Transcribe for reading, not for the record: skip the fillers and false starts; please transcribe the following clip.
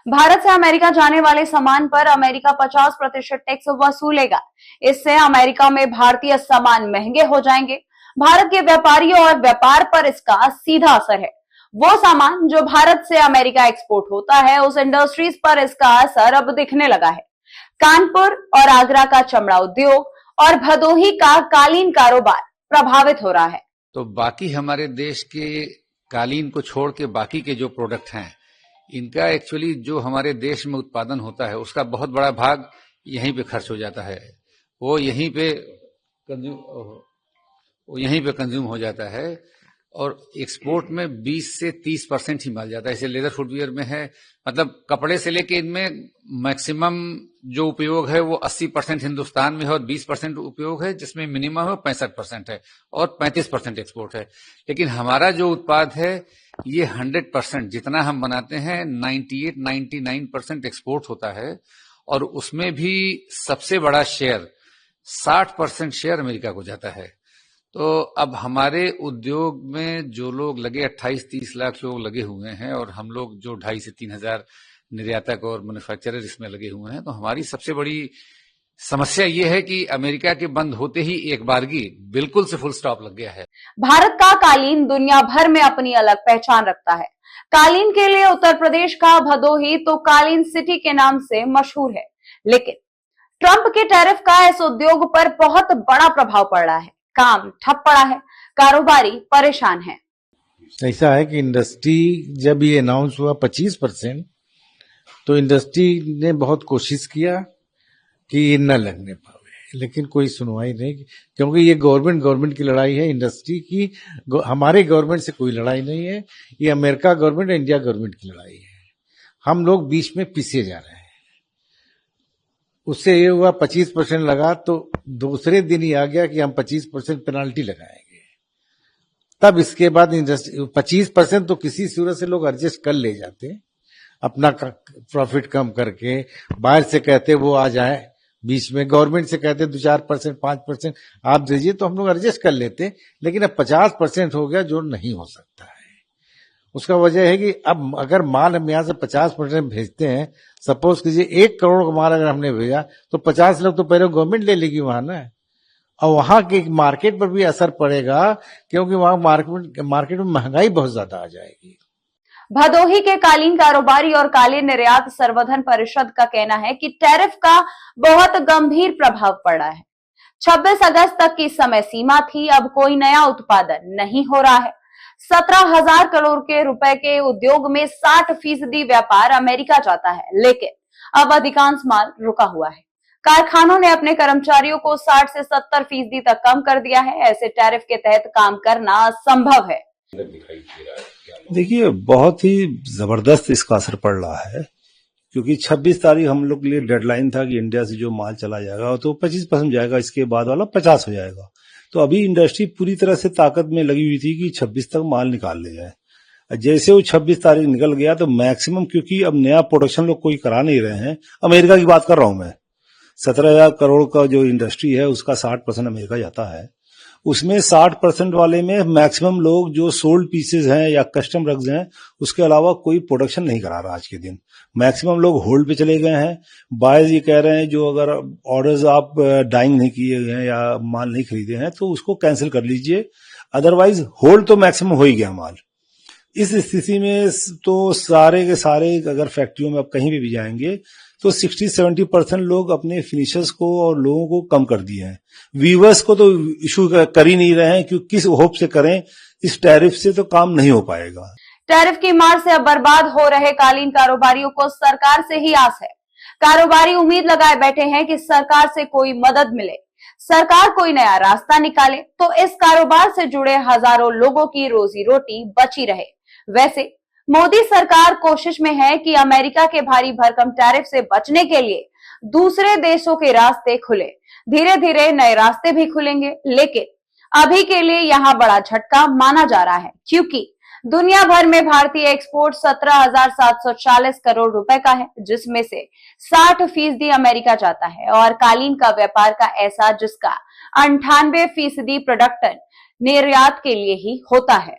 भारत से अमेरिका जाने वाले सामान पर अमेरिका 50% टैक्स वसूलेगा। इससे अमेरिका में भारतीय सामान महंगे हो जाएंगे। भारत के व्यापारियों और व्यापार पर इसका सीधा असर है। वो सामान जो भारत से अमेरिका एक्सपोर्ट होता है, उस इंडस्ट्रीज पर इसका असर अब दिखने लगा है। कानपुर और आगरा का चमड़ा उद्योग और भदोही का कालीन कारोबार प्रभावित हो रहा है। तो बाकी हमारे देश के कालीन को छोड़ के बाकी के जो प्रोडक्ट हैं, इनका एक्चुअली जो हमारे देश में उत्पादन होता है उसका बहुत बड़ा भाग यहीं पे खर्च हो जाता है। वो यहीं पे कंज्यूम हो जाता है और एक्सपोर्ट में 20 से 30% ही माल जाता है। जैसे लेदर फुटवियर में है, मतलब कपड़े से लेके इनमें मैक्सिमम जो उपयोग है वो 80% हिंदुस्तान में है और 20% उपयोग है, जिसमें मिनिमम है 65% है और 35% एक्सपोर्ट है। लेकिन हमारा जो उत्पाद है ये 100% जितना हम बनाते हैं 98-99% एक्सपोर्ट होता है और उसमें भी सबसे बड़ा शेयर 60% शेयर अमेरिका को जाता है। तो अब हमारे उद्योग में जो लोग लगे 28-30 लाख लोग लगे हुए हैं और हम लोग जो 2,500 से 3,000 निर्यातक और मैन्युफैक्चरर इसमें लगे हुए हैं, तो हमारी सबसे बड़ी समस्या ये है कि अमेरिका के बंद होते ही एक बारगी बिल्कुल से फुल स्टॉप लग गया है। भारत का कालीन दुनिया भर में अपनी अलग पहचान रखता है। कालीन के लिए उत्तर प्रदेश का भदोही तो कालीन सिटी के नाम से मशहूर है, लेकिन ट्रंप के टैरिफ का इस उद्योग पर बहुत बड़ा प्रभाव पड़ रहा है। काम ठप पड़ा है, कारोबारी परेशान है। ऐसा है कि इंडस्ट्री जब ये अनाउंस हुआ 25%, तो इंडस्ट्री ने बहुत कोशिश किया कि ये न लगने पावे, लेकिन कोई सुनवाई नहीं, क्योंकि ये गवर्नमेंट की लड़ाई है। इंडस्ट्री की हमारे गवर्नमेंट से कोई लड़ाई नहीं है, ये अमेरिका गवर्नमेंट और इंडिया गवर्नमेंट की लड़ाई है। हम लोग बीच में पिसे जा रहे हैं। उससे ये हुआ 25% लगा, तो दूसरे दिन ही आ गया कि हम 25% पेनाल्टी लगाएंगे। तब इसके बाद 25% तो किसी सूरत से लोग एडजस्ट कर ले जाते, अपना प्रॉफिट कम करके। बाहर से कहते वो आ जाए, बीच में गवर्नमेंट से कहते 2-4%, 5% आप दीजिए, तो हम लोग एडजस्ट कर लेते। लेकिन अब 50% हो गया, जो नहीं हो सकता है। उसका वजह है कि अब अगर माल हम यहाँ से 50% भेजते हैं, सपोज कीजिए 1 करोड़ का माल अगर हमने भेजा, तो 50 लाख तो पहले गवर्नमेंट ले लेगी वहां ना, और वहां के मार्केट पर भी असर पड़ेगा, क्योंकि वहां मार्केट में महंगाई बहुत ज्यादा आ जाएगी। भदोही के कालीन कारोबारी और कालीन निर्यात संवर्धन परिषद का कहना है कि टैरिफ का बहुत गंभीर प्रभाव पड़ा है। 26 अगस्त तक की समय सीमा थी, अब कोई नया उत्पादन नहीं हो रहा है। 17,000 करोड़ के रुपए के उद्योग में 60% व्यापार अमेरिका जाता है, लेकिन अब अधिकांश माल रुका हुआ है। कारखानों ने अपने कर्मचारियों को 60 से 70% तक कम कर दिया है। ऐसे टैरिफ के तहत काम करना असंभव है। देखिए, बहुत ही जबरदस्त इसका असर पड़ रहा है, क्योंकि 26 तारीख हम लोग के लिए डेडलाइन था कि इंडिया से जो माल चला जाएगा तो 25% जाएगा, इसके बाद वाला 50 हो जाएगा। तो अभी इंडस्ट्री पूरी तरह से ताकत में लगी हुई थी कि 26 तक माल निकाल ले जाए। जैसे वो 26 तारीख निकल गया तो मैक्सिमम, क्योंकि अब नया प्रोडक्शन लोग कोई करा नहीं रहे हैं, अमेरिका की बात कर रहा हूं मैं, 17,000 करोड़ का जो इंडस्ट्री है उसका 60% अमेरिका जाता है। उसमें 60% वाले में मैक्सिमम लोग जो सोल्ड पीसेज हैं या कस्टम रग्स हैं, उसके अलावा कोई प्रोडक्शन नहीं करा रहा आज के दिन। मैक्सिमम लोग होल्ड पे चले गए हैं। बायर्स ये कह रहे हैं जो अगर ऑर्डर्स आप डाइंग नहीं किए हैं या माल नहीं खरीदे हैं तो उसको कैंसिल कर लीजिए, अदरवाइज होल्ड तो मैक्सिमम हो ही गया माल। इस स्थिति में तो सारे के सारे अगर फैक्ट्रियों में आप कहीं भी जाएंगे तो 60-70% लोग अपने फिनिशर्स को और लोगों को कम कर दिए हैं। वीवर्स को तो इशू कर ही नहीं रहे हैं, क्योंकि किस होप से करें, इस टैरिफ से तो काम नहीं हो पाएगा। टैरिफ की मार से अब बर्बाद हो रहे कालीन कारोबारियों को सरकार से ही आस है। कारोबारी उम्मीद लगाए बैठे हैं कि सरकार से कोई मदद मिले, सरकार कोई नया रास्ता निकाले तो इस कारोबार से जुड़े हजारों लोगों की रोजी रोटी बची रहे। वैसे मोदी सरकार कोशिश में है कि अमेरिका के भारी भरकम टैरिफ से बचने के लिए दूसरे देशों के रास्ते खुले। धीरे धीरे नए रास्ते भी खुलेंगे, लेकिन अभी के लिए यहाँ बड़ा झटका माना जा रहा है, क्योंकि दुनिया भर में भारतीय एक्सपोर्ट 17,740 करोड़ रुपए का है, जिसमें से 60% अमेरिका जाता है और कालीन का व्यापार का ऐसा जिसका 98% प्रोडक्शन निर्यात के लिए ही होता है।